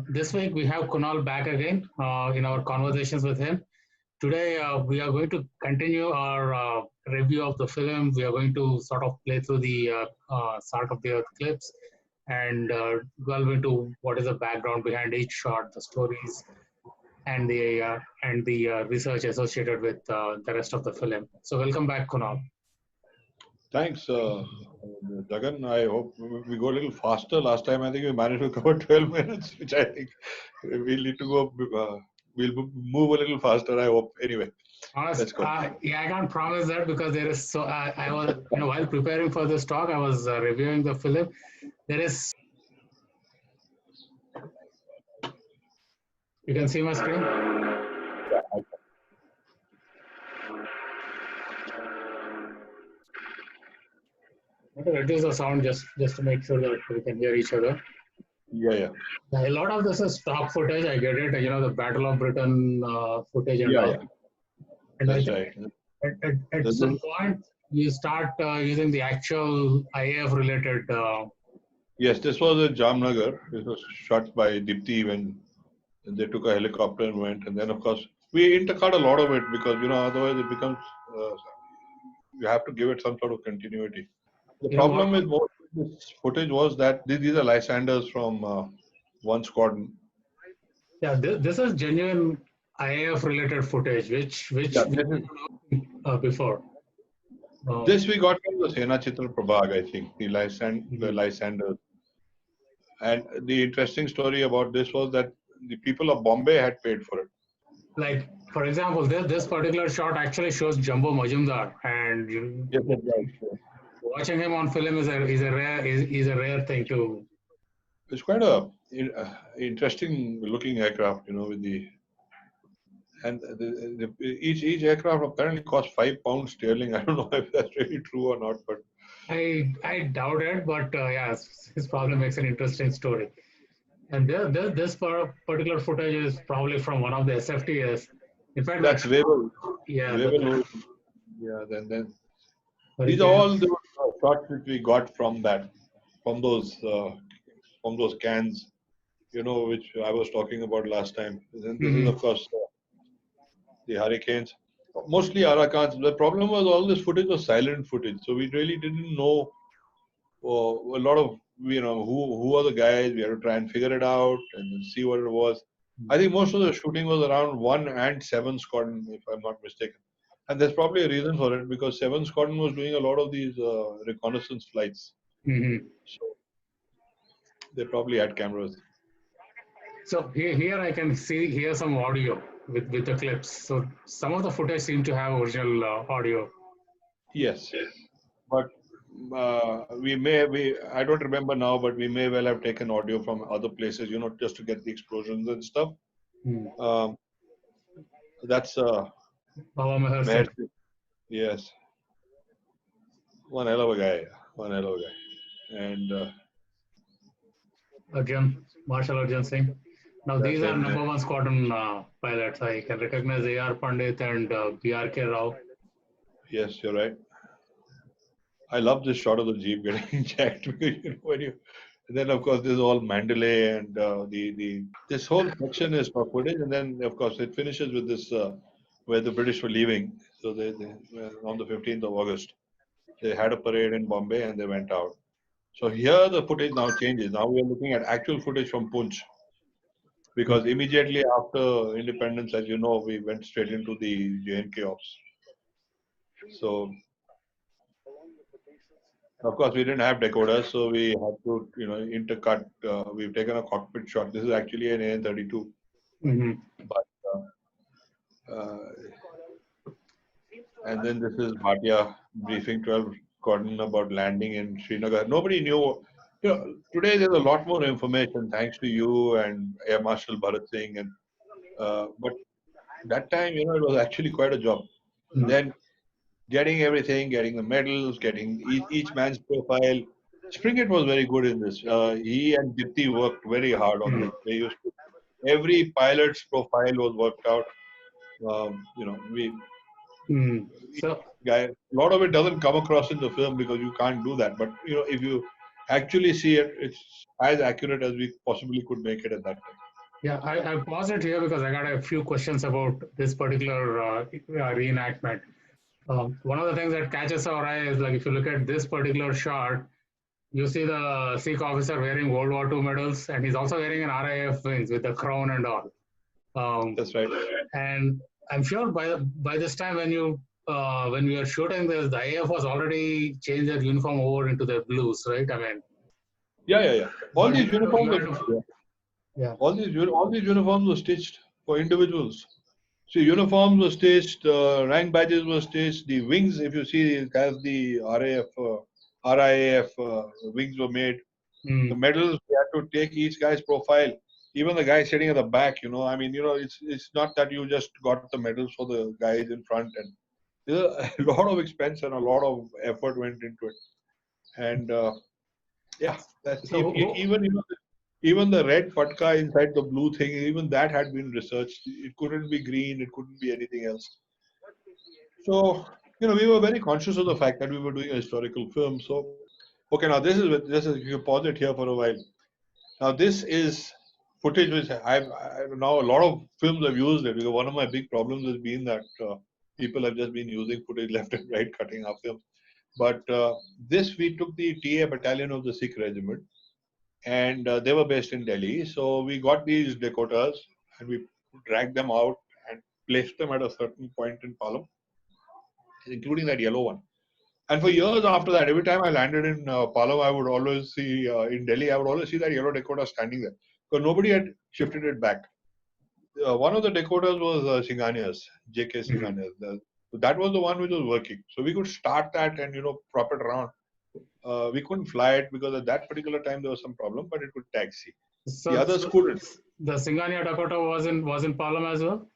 This week we have Kunal back again in our conversations with him. Today we are going to continue our review of the film. We are going to sort of play through the start of the Earth clips and delve into what is the background behind each shot, the stories, and the research associated with the rest of the film. So welcome back, Kunal. Thanks, Jagan. I hope we go a little faster. Last time, I think we managed to cover 12 minutes, which I think we'll need to go. We'll move a little faster. I hope. Anyway, let's go. Yeah, I can't promise that because there is so. I was, while preparing for this talk, I was reviewing the film. There is. You can see my screen. I'm going to reduce the sound just to make sure that we can hear each other. Yeah. A lot of this is stock footage. I get it. The Battle of Britain footage and all. Yeah. And that's right. At some point, you start using the actual IAF related. Yes, this was in Jamnagar. This was shot by Dipti when they took a helicopter and went. And then, of course, we intercut a lot of it because, otherwise it becomes, you have to give it some sort of continuity. The problem with most of this footage was that these are Lysanders from one squadron. Yeah, this is genuine IAF related footage, which we didn't know before. This we got from the Sena Chitra Prabhag, I think, the Lysanders. And the interesting story about this was that the people of Bombay had paid for it. Like, for example, this particular shot actually shows Jumbo Majumdar, and watching him on film is a rare thing to. It's quite a interesting looking aircraft, with the. And each aircraft apparently cost £5 sterling. I don't know if that's really true or not, but I doubt it. But this probably makes an interesting story. And this particular footage is probably from one of the SFTS. In fact, that's Webel. Yeah. Then these are all the shots that we got from those cans, which I was talking about last time. Then this is, of course, the Hurricanes. Mostly Arakans. The problem was all this footage was silent footage, so we really didn't know a lot of who are the guys. We had to try and figure it out and see what it was. I think most of the shooting was around 1 and 7 Squadron, if I'm not mistaken. And there's probably a reason for it because 7 Squadron was doing a lot of these reconnaissance flights. So they probably had cameras. So here I can hear some audio with the clips. So some of the footage seem to have original audio. Yes, but I don't remember now, but we may well have taken audio from other places, just to get the explosions and stuff. That's yes, one hell of a guy, and Marshal Arjun Singh. Now these are number 1 squadron pilots. I can recognize A.R. Pandit and B.R.K. Rao. Yes, you're right. I love this shot of the Jeep getting jacked because and then of course this is all Mandalay and this whole section is for footage, and then of course it finishes with this where the British were leaving. So they on the 15th of August they had a parade in Bombay and they went out. So here the footage now changes. Now we are looking at actual footage from Punch, because immediately after independence, as you know, we went straight into the J&K ops. So of course, we didn't have decoders, so we had to, intercut. We've taken a cockpit shot. This is actually an AN-32. But, and then this is Bhatia briefing 12 Squadron about landing in Srinagar. Nobody knew. Today there's a lot more information thanks to you and Air Marshal Bharat Singh. And but that time, it was actually quite a job. Then getting everything, getting the medals, getting each man's profile. Springett was very good in this. He and Dipti worked very hard on this. They used to, every pilot's profile was worked out. A lot of it doesn't come across in the film because you can't do that. But if you actually see it. It's as accurate as we possibly could make it at that time. Yeah, I paused it here because I got a few questions about this particular reenactment. One of the things that catches our eye is like if you look at this particular shot, you see the Sikh officer wearing World War II medals, and he's also wearing an RIAF wings with the crown and all. That's right. And I'm sure by this time when we were shooting this, the IAF was already changed their uniform over into the blues, right? I mean, Yeah. All these uniforms. Yeah. All these uniforms were stitched for individuals. So uniforms were stitched, rank badges were stitched. The wings, if you see, as the RIAF wings were made. The medals, we had to take each guy's profile. Even the guy sitting at the back, I mean, it's not that you just got the medals for the guys in front. And there's a lot of expense and a lot of effort went into it. And that's So, even the red patka inside the blue thing, even that had been researched. It couldn't be green, it couldn't be anything else. So, we were very conscious of the fact that we were doing a historical film. So, okay, now this is you pause it here for a while. Now, this is footage which I've now a lot of films have used it, because one of my big problems has been that people have just been using footage left and right, cutting our films. But this, we took the TA battalion of the Sikh regiment, and they were based in Delhi. So we got these decoders and we dragged them out and placed them at a certain point in Palam, including that yellow one. And for years after that, every time I landed in Palam, I would always see, in Delhi, I would always see that yellow decoder standing there, because nobody had shifted it back. One of the decoders was Singhania's, JK Singhania's. That was the one which was working. So we could start that and, prop it around. We couldn't fly it because at that particular time there was some problem, but it could taxi. So the others couldn't. The Singhania Dakota was in Palam as well?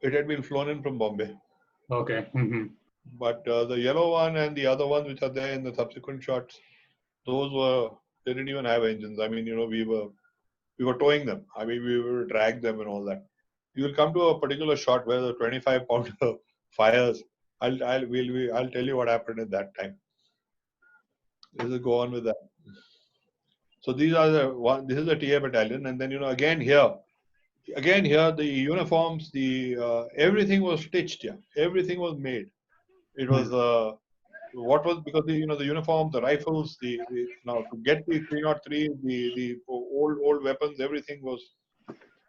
It had been flown in from Bombay. Okay. But the yellow one and the other ones which are there in the subsequent shots, they didn't even have engines. I mean, we were towing them. I mean, we were drag them and all that. You will come to a particular shot where the 25-pounder fires. I'll tell you what happened at that time. Let's go on with that. So these are this is the TA battalion, and then again here the uniforms, the everything was stitched here. Everything was made. It was because the uniform, the rifles, now to get the 303, the old weapons, everything was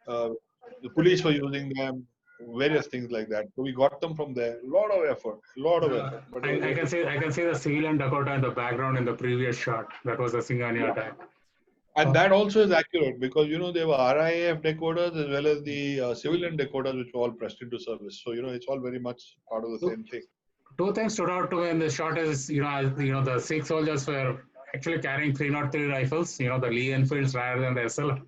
the police were using them, various things like that. So we got them from there. A lot of effort. But I can see the civilian Dakota in the background in the previous shot. That was the Singhania attack. And that also is accurate, because there were RIAF decoders as well as the civilian decoders which were all pressed into service. So it's all very much part of the same thing. Two things stood out to me in this shot is the Sikh soldiers were actually carrying 303 rifles, the Lee Enfields rather than the SLRs.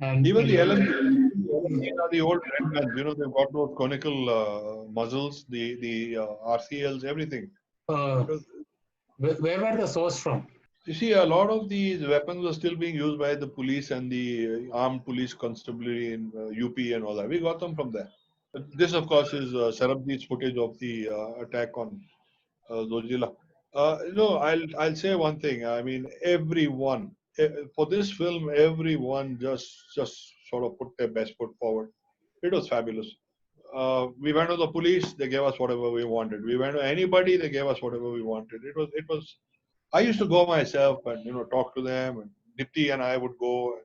And even the LMGs are the old red guns. They've got those conical muzzles, the RCLs, everything. Where were the source from? You see, a lot of these weapons were still being used by the police and the armed police constabulary in UP and all that. We got them from there. This, of course, is Sarabjit's footage of the attack on Zojila. I'll say one thing. I mean, everyone for this film, everyone just sort of put their best foot forward. It was fabulous. We went to the police; they gave us whatever we wanted. We went to anybody; they gave us whatever we wanted. It was. I used to go myself and talk to them, and Dipti and I would go.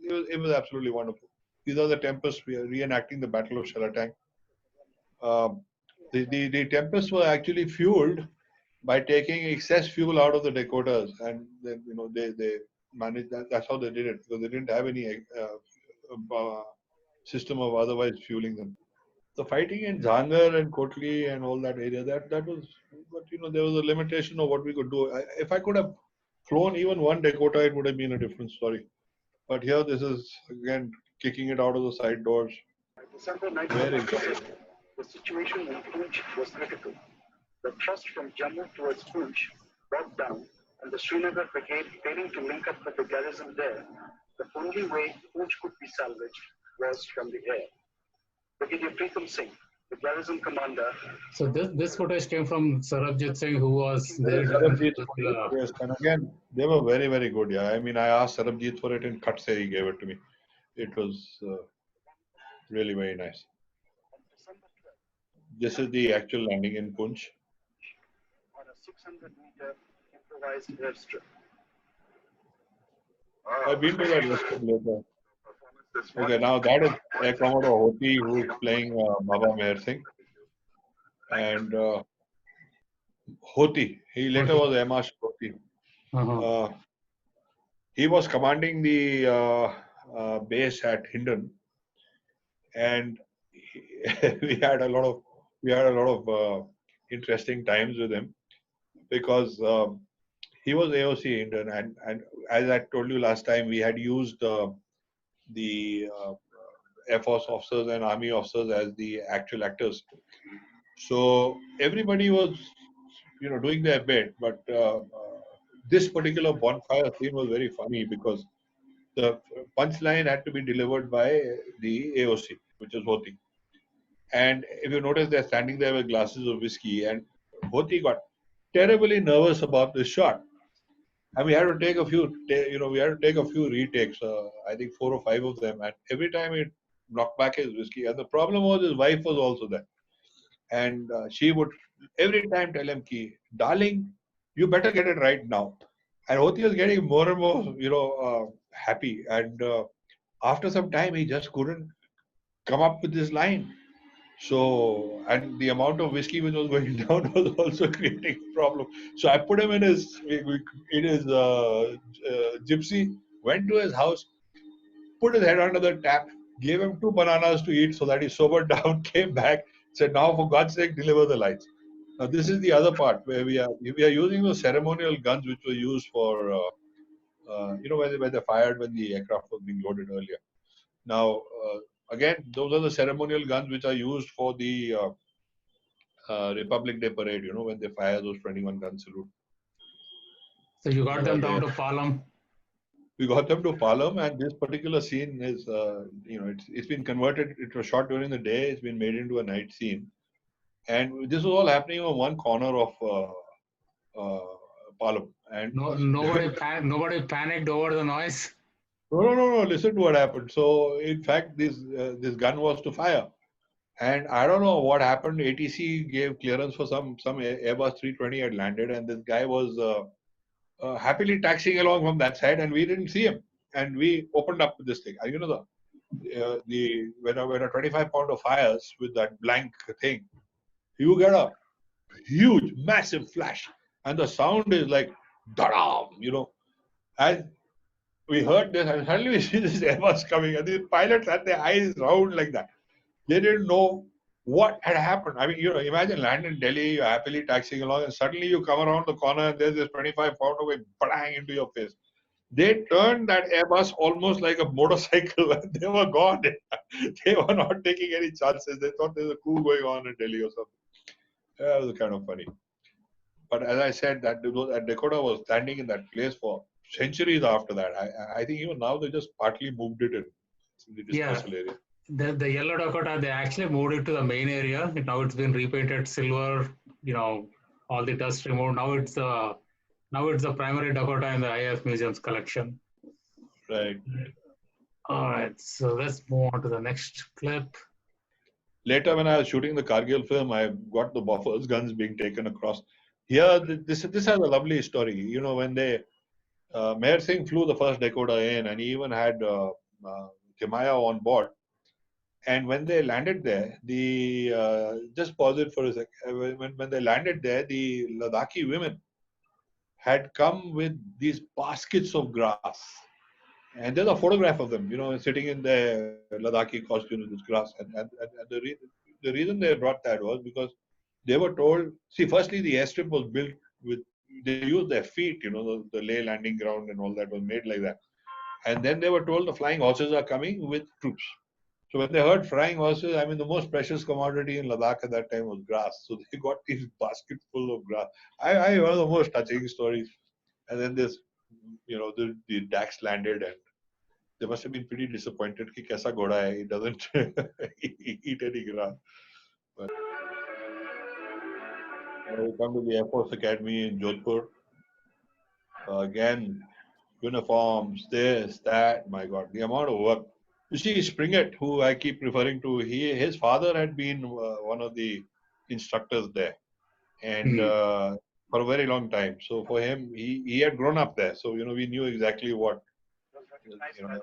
It was absolutely wonderful. These are the Tempests. We are reenacting the Battle of Shalateng. The Tempests were actually fueled by taking excess fuel out of the decoders, and then they managed that. That's how they did it, because they didn't have any system of otherwise fueling them. The fighting in Jhangar and Kotli and all that area, that was, but there was a limitation of what we could do. If I could have flown even one decoder, it would have been a different story. But here, this is again kicking it out of the side doors. December 1997, the situation in Poonch was critical. The thrust from Jammu towards Poonch broke down, and the Srinagar brigade failing to link up with the garrison there, the only way Poonch could be salvaged was from the air. Brigadier Preetham Singh, The garrison commander. So this footage came from Sarabjit Singh, who was there during Sarabjit, the yes, and again, they were very, very good. Yeah, I mean, I asked Sarabjit for it in cuts, he gave it to me. It was really very nice. On December 12th, This is the actual landing in Punch. on a 600-meter improvised airstrip. I've been to that airstrip later. Okay, now that is Air Commodore Hoti, who is playing Baba Meher Singh. And Hoti, he later was M.R. Hoti. uh-huh. He was commanding the base at Hindon, and we had a lot of interesting times with him because he was AOC Hindon, and as I told you last time, we had used the Air Force officers and Army officers as the actual actors. So everybody was, doing their bit, but this particular bonfire scene was very funny because the punchline had to be delivered by the AOC, which is Hoti. And if you notice, they're standing there with glasses of whiskey, and Hoti got terribly nervous about this shot. And we had to take a few, we had to take a few retakes. I think 4 or 5 of them, and every time he knocked back his whiskey. And the problem was his wife was also there, and she would every time tell him, "Ki, darling, you better get it right now." And Hoti was getting more and more, happy. And after some time, he just couldn't come up with this line. So, and the amount of whiskey which was going down was also creating a problem. So I put him in his gypsy, went to his house, put his head under the tap, gave him 2 bananas to eat so that he sobered down, came back, said, "Now for God's sake, deliver the lights." Now this is the other part where we are using those ceremonial guns which were used for when they fired when the aircraft was being loaded earlier. Now again, those are the ceremonial guns which are used for the Republic Day parade. When they fire those 21 gun salute. So you got them down to Palam. We got them to Palam, and this particular scene is, it's been converted. It was shot during the day. It's been made into a night scene, and this was all happening on one corner of Palam. And Nobody panicked over the noise. No. Listen to what happened. So, in fact, this gun was to fire, and I don't know what happened. ATC gave clearance for some Airbus 320 had landed, and this guy was happily taxiing along from that side, and we didn't see him. And we opened up this thing. When a 25-pounder fires with that blank thing, you get a huge, massive flash, and the sound is like da-dam, and we heard this, and suddenly we see this Airbus coming, and the pilots had their eyes round like that. They didn't know what had happened. I mean, imagine land in Delhi, you're happily taxiing along, and suddenly you come around the corner and there's this 25-pounder going bang into your face. They turned that Airbus almost like a motorcycle, and they were gone. They were not taking any chances. They thought there's a coup going on in Delhi or something. Yeah, it was kind of funny. But as I said, that Dakota was standing in that place for centuries after that. I think even now they just partly moved it in the dispersal area. The yellow Dakota, they actually moved it to the main area. Now it's been repainted silver. All the dust removed. Now it's the primary Dakota in the IAF museum's collection. Right. All right, so let's move on to the next clip. Later, when I was shooting the Kargil film, I got the Bofors guns being taken across. Here, this has a lovely story. When they Meher Singh flew the first Dakota in, and he even had Timaya on board. And when they landed there, just pause it for a sec. When they landed there, the Ladakhi women had come with these baskets of grass. And there's a photograph of them, sitting in their Ladakhi costume with this grass. And the reason they brought that was because they were told, firstly, the airstrip was built with, they used their feet, the lay landing ground and all that was made like that. And then they were told the flying horses are coming with troops. So when they heard flying horses, I mean, the most precious commodity in Ladakh at that time was grass. So they got these baskets full of grass. I one of the most touching stories. And then the Dax landed, and they must have been pretty disappointed. Ki kaisa ghoda hai? He doesn't eat any grass. But we come to the Air Force Academy in Jodhpur. Again, uniforms, this, that. My God, the amount of work. You see, Springett, who I keep referring to, his father had been one of the instructors there, and for a very long time. So for him, he had grown up there. So we knew exactly what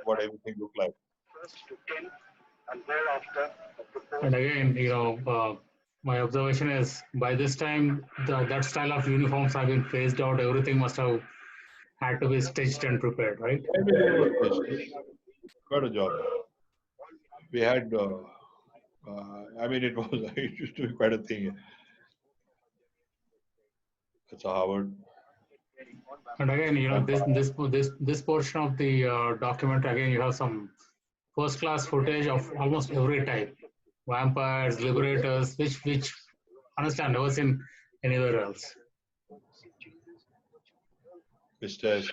what everything looked like. First to 10, and thereafter a proposed. And again, my observation is by this time that style of uniforms have been phased out. Everything must have had to be stitched and prepared, right? Everything was finished. Quite a job. We had, I mean, it was it used to be quite a thing. It's a Harvard. And again, this portion of the document, again, you have some first class footage of almost every type, vampires, liberators, which honestly I've never seen anywhere else. Vistas,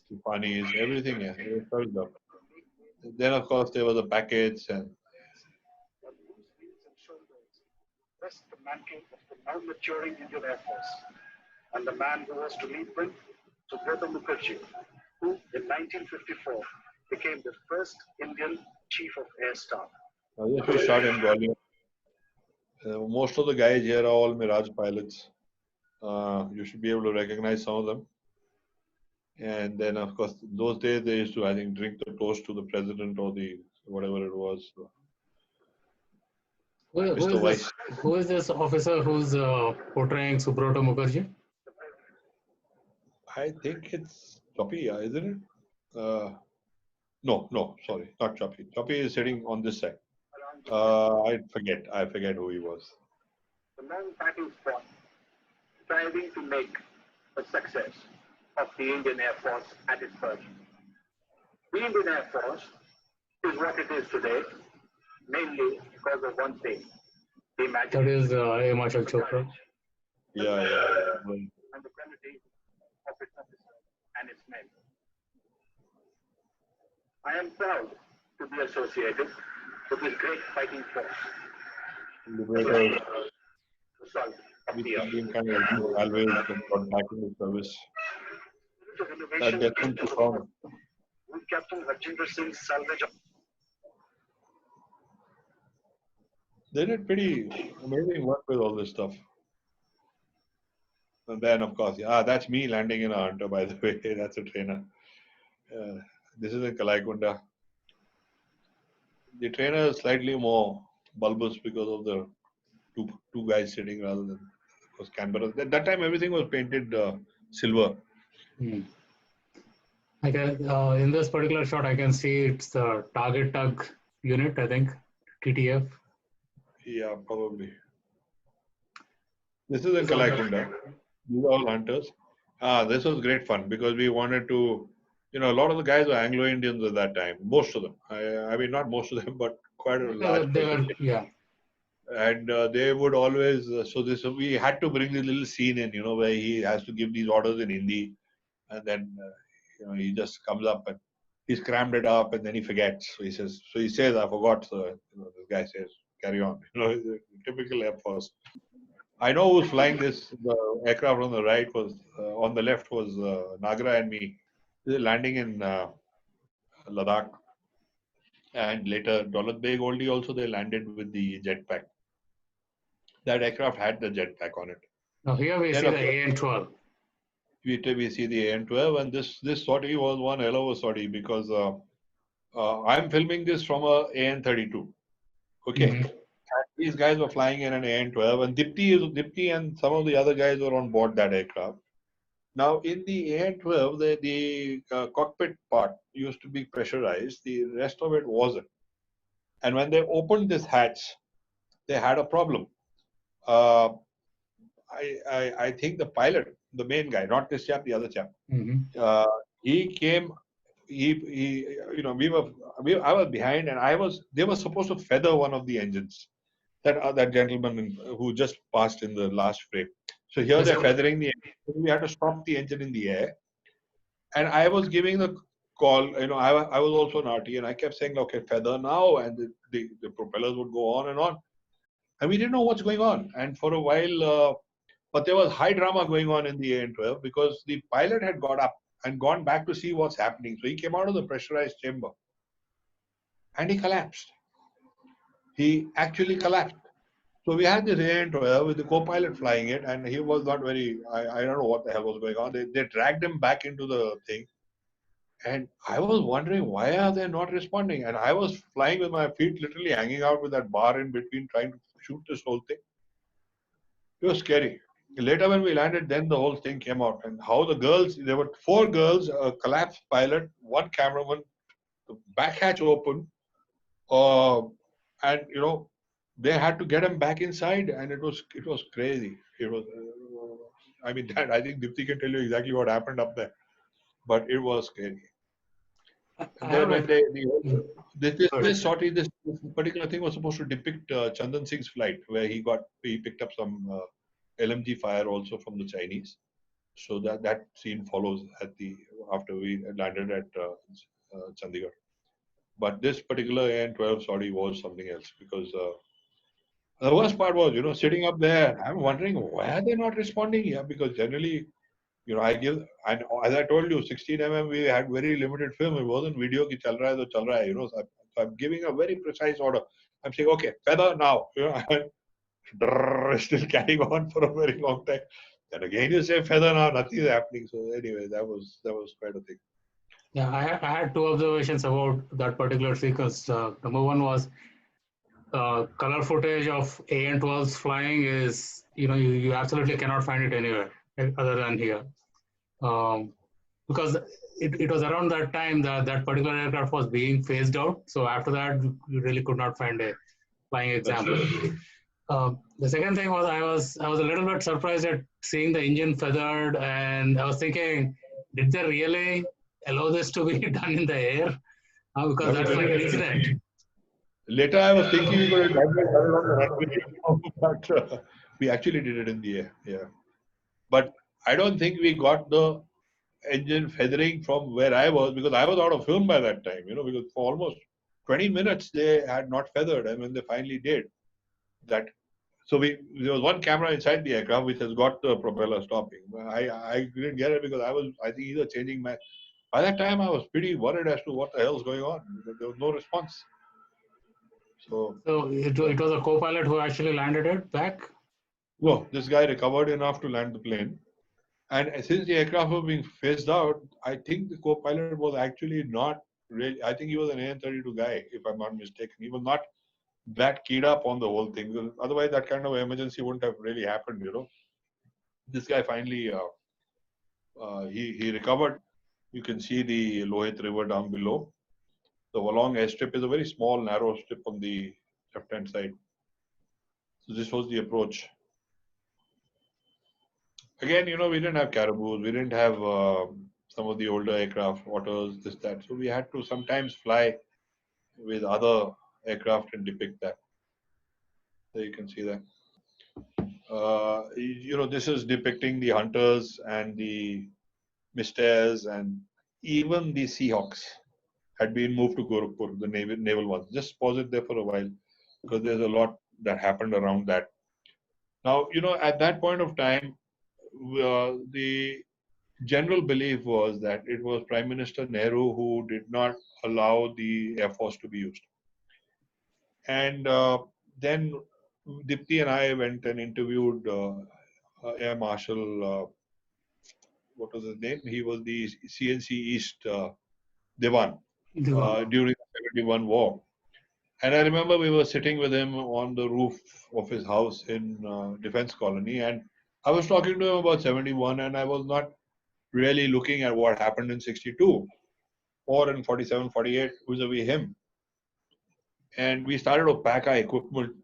Tupanis, everything. Yeah, it was quite a job. Then of course there was the packets and. Rest the mantle of the now maturing Indian Air Force, and the man who was to lead them, WW2, who in 1954 became the first Indian Chief of Air Staff. Yes, we shot in Gwalior. Most of the guys here are all Mirage pilots. You should be able to recognize some of them. And then, of course, those days they used to, I think, drink the toast to the president or the whatever it was. Who is this officer who's portraying Subrata Mukherjee? I think it's Choppy, isn't it? No, sorry, not Choppy. Choppy is sitting on this side. I forget who he was. The long battle fought, striving to make a success of the Indian Air Force at its birth. The Indian Air Force is what it is today, mainly because of one thing. The That is Himachal Chopra. Yeah. And the quality of its officers and its men. I am proud to be associated with this great fighting force. Liberators, Result of the which been kind of always got back in the service. That gets him to come. With Captain Rajinder Singh's salvage. They did pretty amazing work with all this stuff. And then, of course, that's me landing in a Hunter, by the way. That's a trainer. This is in Kalaikunda. The trainer is slightly more bulbous because of the two guys sitting rather than, of course, Canberra. At that time, everything was painted silver. In this particular shot, I can see it's the target tug unit, I think, TTF. Yeah, probably. This is in Kalaikunda. These are all hunters. This was great fun because we wanted to, a lot of the guys were Anglo-Indians at that time. Most of them. I mean, not most of them, but quite a large percentage. Yeah. And they would always, we had to bring the little scene in, where he has to give these orders in Hindi. And then, he just comes up and he's crammed it up and then he forgets. So he says, I forgot. So, this guy says, carry on. Typical Air Force. I know who's flying this. The aircraft on the right was, on the left was Nagra and me. This is landing in Ladakh. And later, Daulat Beg Oldie also, they landed with the jetpack. That aircraft had the jetpack on it. Now here we see the AN-12. We see the AN-12, and this sortie was one hell of a sortie because I'm filming this from a AN-32. Okay. And these guys were flying in an AN-12, and Dipti and some of the other guys were on board that aircraft. Now, in the AN-12, the cockpit part used to be pressurized. The rest of it wasn't. And when they opened this hatch, they had a problem. I think the pilot, the main guy, not this chap, the other chap, he came. I was behind, and they were supposed to feather one of the engines. That gentleman who just passed in the last frame. So here they're feathering the engine. We had to stop the engine in the air. And I was giving the call, I was also an RT, and I kept saying, okay, feather now, and the propellers would go on and on. and we didn't know what's going on. And for a while, but there was high drama going on in the AN-12 because the pilot had got up and gone back to see what's happening. So he came out of the pressurized chamber and he collapsed. He actually collapsed. So we had this AN-12 with the co-pilot flying it, and he was not very, I don't know what the hell was going on. They dragged him back into the thing. And I was wondering, why are they not responding? And I was flying with my feet literally hanging out with that bar in between, trying to shoot this whole thing. It was scary. Later when we landed, then the whole thing came out. And how the girls, there were 4 girls, a collapsed pilot, 1 cameraman, the back hatch open. And, you know, they had to get him back inside. And it was crazy. It was, I mean, that, I think Dipti can tell you exactly what happened up there. But it was scary. And then when this sortie, this particular thing was supposed to depict Chandan Singh's flight, where he picked up some LMG fire also from the Chinese. So that scene follows after we landed at Chandigarh. But this particular AN-12 sortie was something else because the worst part was, you know, sitting up there, I'm wondering why are they not responding here? Because generally, you know, and as I told you, 16mm, we had very limited film. It wasn't video ki chal raha hai, to chal raha hai, you know. So I'm giving a very precise order. I'm saying, okay, feather now. You know, still carrying on for a very long time. Then again, you say feather now, nothing is happening. So anyway, that was quite a thing. Yeah, I had 2 observations about that particular sequence. Number one was color footage of AN-12s flying is, you know, you absolutely cannot find it anywhere other than here. Because it was around that time that that particular aircraft was being phased out. So after that, you really could not find a flying example. The second thing was I was a little bit surprised at seeing the engine feathered, and I was thinking, did they really allow this to be done in the air? Because that's like an incident. Later, I was thinking we could have done it on the runway, but we actually did it in the air. Yeah, but I don't think we got the engine feathering from where I was because I was out of film by that time. You know, because for almost 20 minutes they had not feathered, and when they finally did that. So there was one camera inside the aircraft which has got the propeller stopping. I didn't get it because I think either changing my. By that time, I was pretty worried as to what the hell's going on. There was no response. So it was a co-pilot who actually landed it back? No, this guy recovered enough to land the plane. And since the aircraft was being phased out, I think the co-pilot was actually not really. I think he was an AN-32 guy, if I'm not mistaken. He was not that keyed up on the whole thing. Otherwise, that kind of emergency wouldn't have really happened, you know. This guy finally, he recovered. You can see the Lohit River down below. The Walong airstrip is a very small, narrow strip on the left-hand side. So this was the approach. Again, you know, we didn't have Caribous. We didn't have some of the older aircraft, Otters, this, that. So we had to sometimes fly with other aircraft and depict that. There you can see that. You know, this is depicting the Hunters and the Misters and even the Seahawks had been moved to Gorakhpur, the naval ones. Just pause it there for a while because there's a lot that happened around that. Now, you know, at that point of time, the general belief was that it was Prime Minister Nehru who did not allow the Air Force to be used. And then Dipti and I went and interviewed Air Marshal, what was his name? He was the CNC East Dewan during the 71 war. And I remember we were sitting with him on the roof of his house in Defense Colony. And I was talking to him about 71 and I was not really looking at what happened in 62 or in 47, 48 vis-a-vis him. And we started to pack our equipment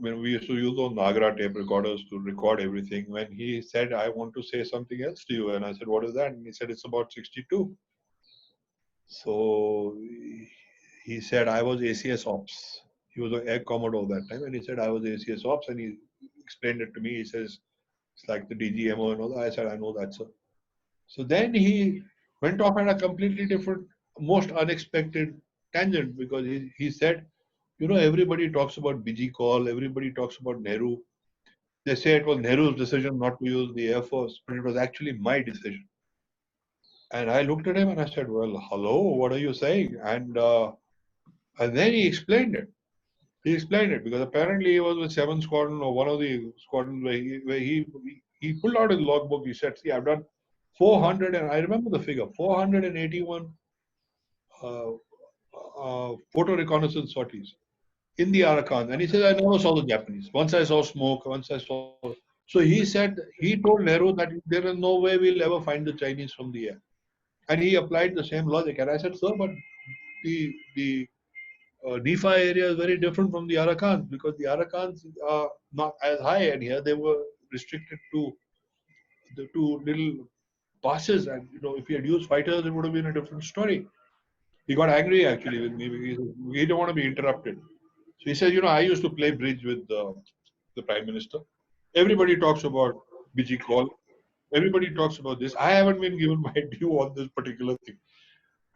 when we used to use those Agra tape recorders to record everything. When he said, I want to say something else to you. And I said, what is that? And he said, it's about 62. So he said, I was ACS Ops. He was an Air Commodore that time. And he said, I was ACS Ops. And he explained it to me. He says, it's like the DGMO and all that. I said, I know that, sir. So then he went off on a completely different, most unexpected tangent because he said, everybody talks about BG call, everybody talks about Nehru. They say it was Nehru's decision not to use the Air Force, but it was actually my decision. And I looked at him and I said, well, hello, what are you saying? And then he explained it. He explained it because apparently he was with 7th Squadron or one of the squadrons where he pulled out his logbook. He said, see, I've done 400, and I remember the figure, 481 uh, photo reconnaissance sorties in the Arakan. And he said, I never saw the Japanese. Once I saw smoke, once I saw. So he said, he told Nehru that there is no way we'll ever find the Chinese from the air. And he applied the same logic. And I said, sir, but the Nifa area is very different from the Arakans because the Arakans are not as high, and here they were restricted to the two little passes. And if he had used fighters, it would have been a different story. He got angry actually with me because he didn't want to be interrupted. So he said, I used to play bridge with the Prime Minister. Everybody talks about BG call. Everybody talks about this. I haven't been given my due on this particular thing.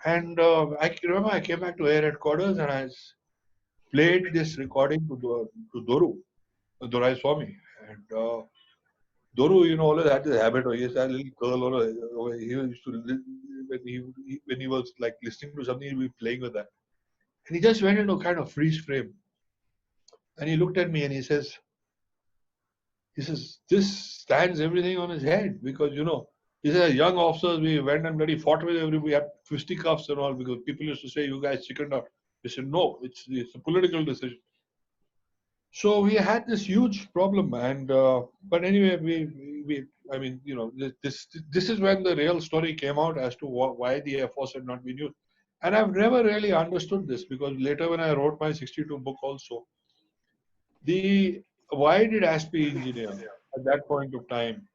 And I remember I came back to air headquarters and I played this recording to Dorai Swami. And Doru, always had this habit, or he had a little girl, or he used to, when he was like listening to something, he'd be playing with that. And he just went into kind of freeze frame. And he looked at me and he says, this stands everything on his head because, he said, young officers, we went and bloody fought with everybody. We had fisticuffs and all because people used to say, you guys chickened out. He said, no, it's a political decision. So we had this huge problem, and but anyway, I mean, this is when the real story came out as to why the Air Force had not been used, and I've never really understood this because later when I wrote my 62 book also, why did ASPE engineer at that point of time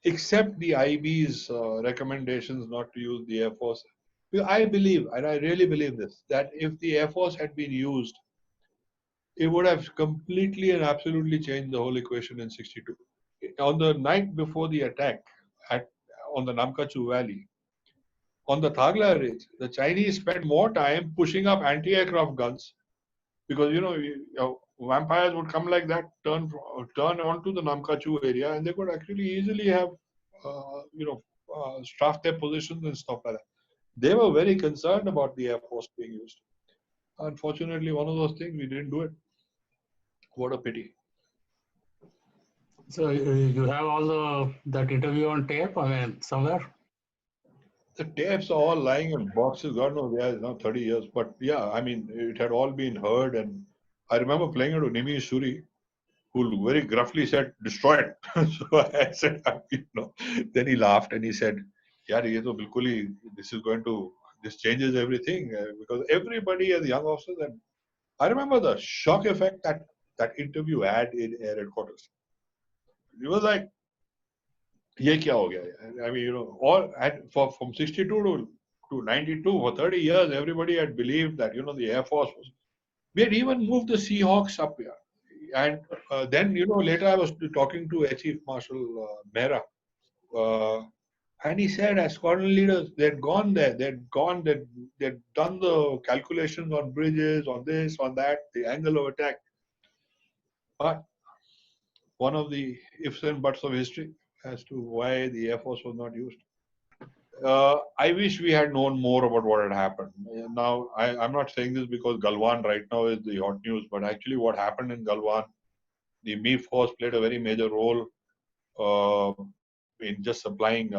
accept the IB's recommendations not to use the Air Force? I believe, and I really believe this, that if the Air Force had been used, it would have completely and absolutely changed the whole equation in 62. On the night before the attack on the Namkachu Valley, on the Thagla Ridge, the Chinese spent more time pushing up anti-aircraft guns because, vampires would come like that, turn onto the Namkachu area, and they could actually easily have, strafe their positions and stuff like that. They were very concerned about the Air Force being used. Unfortunately, one of those things, we didn't do it. What a pity. So you have all that interview on tape, I mean, somewhere? The tapes are all lying in boxes. God knows, yeah, it's now 30 years. But yeah, I mean, it had all been heard. And I remember playing it to Nimi Suri, who very gruffly said, destroy it. So I said, Then he laughed and he said, yeah, this changes everything. Because everybody as young officers, and I remember the shock effect that interview had in air headquarters. It was like, ये क्या हो गया? I mean, from 62 to 92, for 30 years, everybody had believed that, the Air Force was. We had even moved the Seahawks up here. And then, later I was talking to Air Chief Marshal Mehra. And he said, as squadron leaders, they'd gone there. They'd done the calculations on bridges, on this, on that, the angle of attack. But one of the ifs and buts of history as to why the Air Force was not used. I wish we had known more about what had happened. Now, I'm not saying this because Galwan right now is the hot news, but actually what happened in Galwan, the ME Force played a very major role in just supplying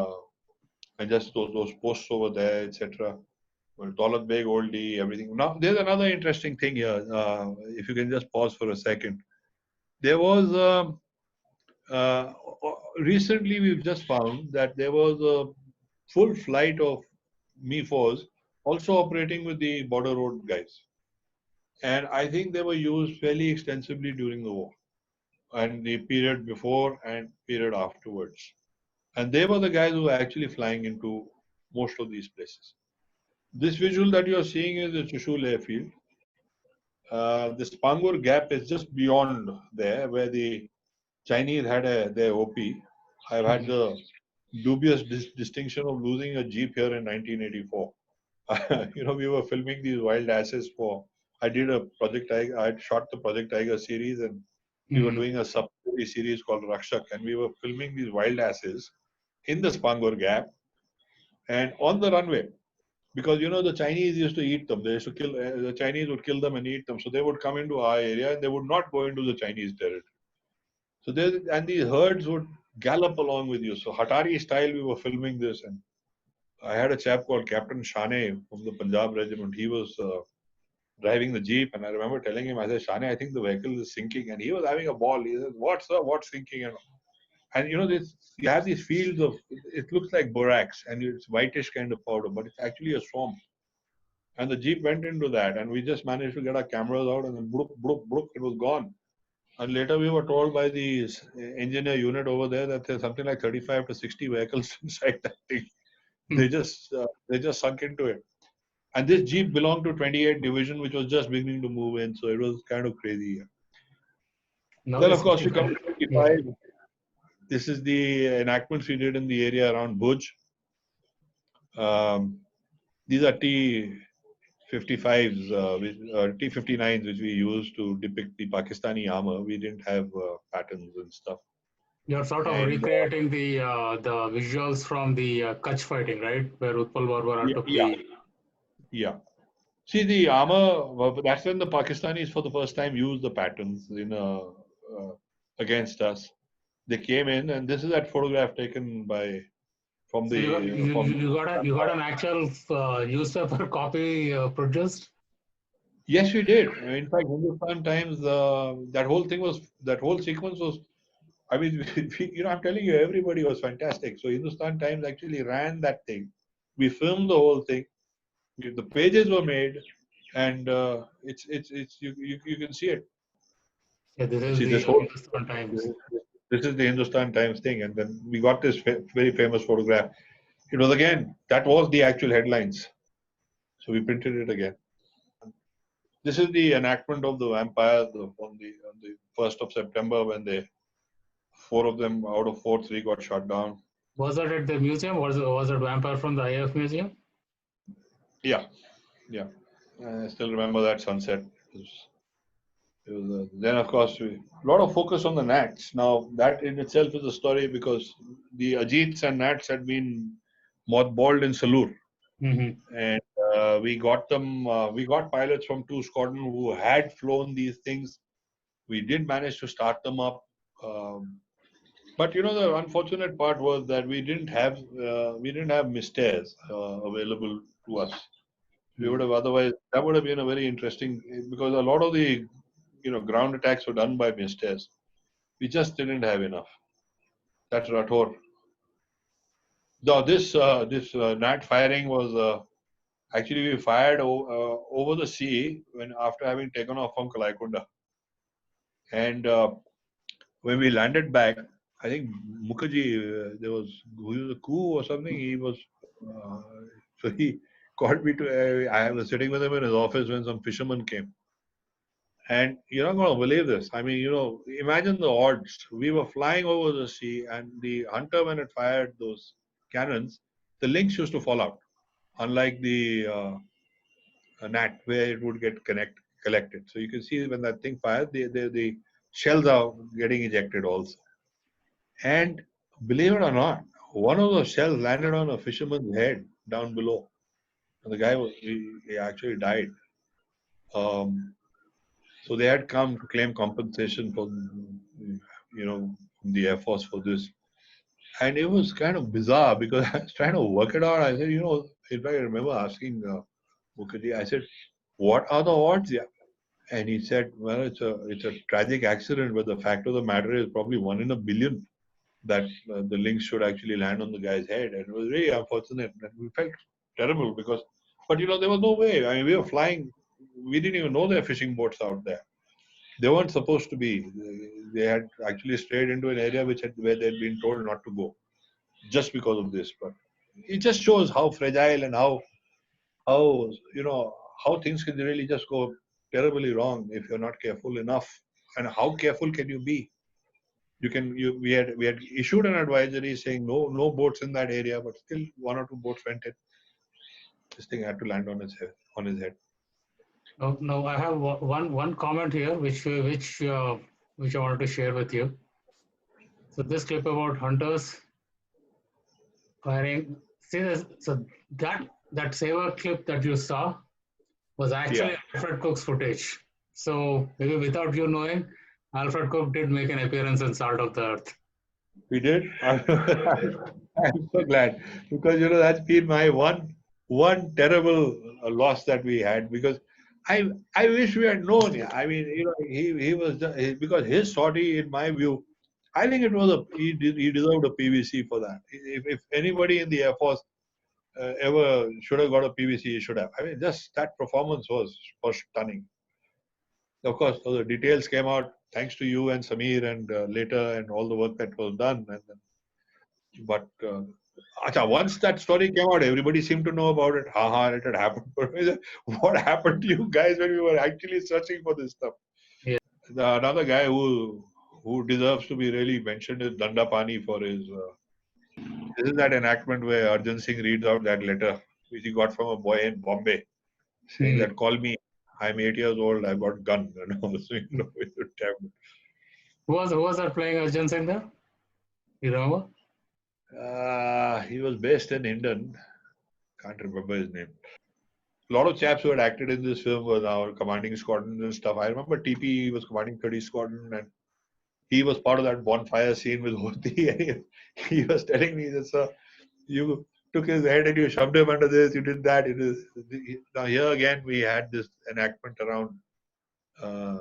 and just those posts over there, etc. Well, Daulat Beg, Oldie, everything. Now, there's another interesting thing here. If you can just pause for a second. There was, recently we've just found that there was a full flight of ME Force also operating with the border road guys. And I think they were used fairly extensively during the war and the period before and period afterwards. And they were the guys who were actually flying into most of these places. This visual that you're seeing is the Chushul airfield. The Spangur Gap is just beyond there where the Chinese had their OP. I've had the dubious distinction of losing a Jeep here in 1984. We were filming these wild asses for I did a Project Tiger. I had shot the Project Tiger series, and we were doing a sub-series series called Rakshak, and we were filming these wild asses in the Spangor Gap and on the runway. Because the Chinese used to eat them. They used to kill. The Chinese would kill them and eat them. So they would come into our area and they would not go into the Chinese territory. So these herds would gallop along with you. So Hatari style, we were filming this, and I had a chap called Captain Shane from the Punjab regiment. He was driving the jeep, and I remember telling him, I said, Shane, I think the vehicle is sinking, and he was having a ball. He said, "What, sir? What's sinking?" And you have these fields of, it looks like borax, and it's whitish kind of powder, but it's actually a swamp. And the jeep went into that, and we just managed to get our cameras out, and then bloop, bloop, bloop, it was gone. And later we were told by the engineer unit over there that there's something like 35 to 60 vehicles inside that thing. They just sunk into it. And this jeep belonged to 28 Division, which was just beginning to move in, so it was kind of crazy. Then, of course, we come to 25. This is the enactments we did in the area around Bhuj. These are T-55s, T-59s, which we used to depict the Pakistani armor. We didn't have patterns and stuff. You're sort of recreating the visuals from the Kutch fighting, right? Where Utpal Verma took the... Yeah. See, the armor, that's when the Pakistanis for the first time used the patterns against us. They came in, and this is that photograph taken by from the. So you got an actual newspaper copy produced? Yes, we did. In fact, Hindustan Times, that whole sequence was. I mean, I'm telling you, everybody was fantastic. So Hindustan Times actually ran that thing. We filmed the whole thing. The pages were made, and it's you can see it. Yeah, this is the Hindustan Times. This is the Hindustan Times thing, and then we got this very famous photograph. It was that was the actual headlines. So we printed it again. This is the enactment of the vampires on the 1st of September when 4 of them out of 3 got shot down. Was that at the museum? Was it vampire from the IAF museum? Yeah. I still remember that sunset. Then, of course, a lot of focus on the Nats. Now, that in itself is a story because the Ajits and Nats had been mothballed in Salur. And we got them. We got pilots from 2 squadron who had flown these things. We did manage to start them up. But the unfortunate part was that we didn't have misters available to us. We would have otherwise, that would have been a very interesting, because a lot of the ground attacks were done by misters. We just didn't have enough. That's Rathore. Now this NAT firing was actually we fired over the sea after having taken off from Kalaikunda. And when we landed back, I think Mukherjee, there was a coup or something. He was, so he called me to, I was sitting with him in his office when some fishermen came. And you're not going to believe this. I mean, imagine the odds. We were flying over the sea, and the hunter, when it fired those cannons, the links used to fall out, unlike the NAT, where it would get collected. So you can see when that thing fires, the shells are getting ejected also. And believe it or not, one of those shells landed on a fisherman's head down below. And the guy he actually died. So they had come to claim compensation from the Air Force for this. And it was kind of bizarre because I was trying to work it out. I said, in fact, I remember asking Mukherjee, I said, what are the odds? Yeah. And he said, well, it's a tragic accident, but the fact of the matter is probably 1 in a billion that the links should actually land on the guy's head. And it was really unfortunate. And we felt terrible but there was no way. I mean, we were flying. We didn't even know there were fishing boats out there. They weren't supposed to be. They had actually strayed into an area where they'd been told not to go, just because of this. But it just shows how fragile and how things can really just go terribly wrong if you're not careful enough. And how careful can you be? We had issued an advisory saying no boats in that area, but still 1 or 2 boats went in. This thing had to land on his head. Oh, no, I have one comment here, which I wanted to share with you. So this clip about hunters firing. See this? So that saber clip that you saw was actually Yeah, Alfred Cook's footage. So maybe without you knowing, Alfred Cook did make an appearance in Salt of the Earth. we did. I'm so glad because that's been my one terrible loss that we had because I wish we had known. Yeah. I mean, he was because his sortie, in my view, I think it was he deserved a PVC for that. If anybody in the Air Force ever should have got a PVC, he should have. I mean, just that performance was stunning. Of course, all the details came out thanks to you and Samir and later and all the work that was done. But once that story came out, everybody seemed to know about it. It had happened. What happened to you guys when we were actually searching for this stuff? Yeah. Another guy who deserves to be really mentioned is Dandapani for his. This is that enactment where Arjun Singh reads out that letter which he got from a boy in Bombay saying Hmm. that call me. I'm 8 years old. I've got gun. So, it's terrible. Who was that playing Arjun Singh there? You remember? He was based in Hindon. Can't remember his name. A lot of chaps who had acted in this film were now commanding squadrons and stuff. I remember TP was commanding 30 Squadron and he was part of that bonfire scene with Hoti. And he was telling me that, sir, you took his head and you shoved him under this, you did that. Now, here again, we had this enactment around, uh,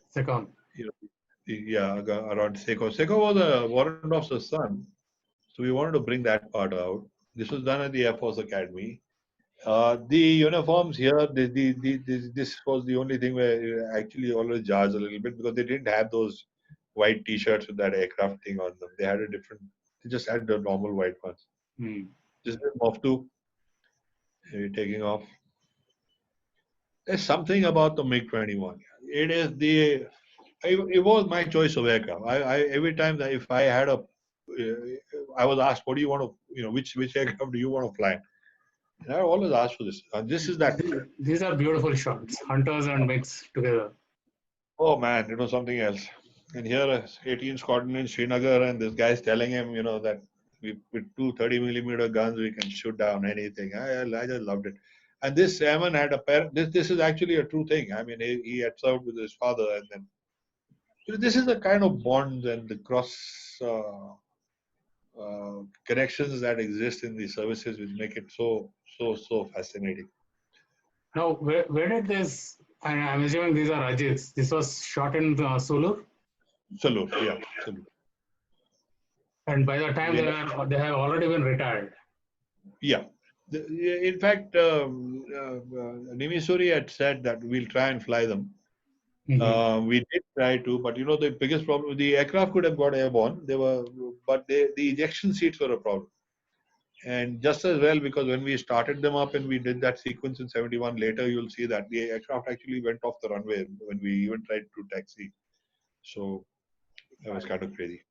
Second. you know, around Seco. Seco was a warrant officer's son. So we wanted to bring that part out. This was done at the Air Force Academy. The uniforms here, this was the only thing where it actually always jars a little bit because they didn't have those white T-shirts with that aircraft thing on them. They had a different. They just had the normal white ones. Hmm. This is off too. Taking off. There's something about the MiG-21. It is the. It was my choice of aircraft. Every time that if I had I was asked, what do you want to, which aircraft do you want to fly? And I always ask for this. This is that. These are beautiful shots. Hunters and mix together. Oh man, it was something else. And here, 18 Squadron in Srinagar, and this guy's telling him, that with two 30mm guns, we can shoot down anything. I just loved it. And this airman had a pair. This is actually a true thing. I mean, he had served with his father, and then this is the kind of bonds and the cross connections that exist in the services, which make it so fascinating. Now, where did this? I'm assuming these are Ajits. This was shot in Sulu, Salute, yeah, salute. and by the time Yeah. they have already been retired. Yeah. In fact, Nimisuri had said that we'll try and fly them. Mhm. We did try to, but the biggest problem, the aircraft could have got airborne. But the ejection seats were a problem. And just as well, because when we started them up and we did that sequence in 71, later you'll see that the aircraft actually went off the runway when we even tried to taxi. So that was kind of crazy.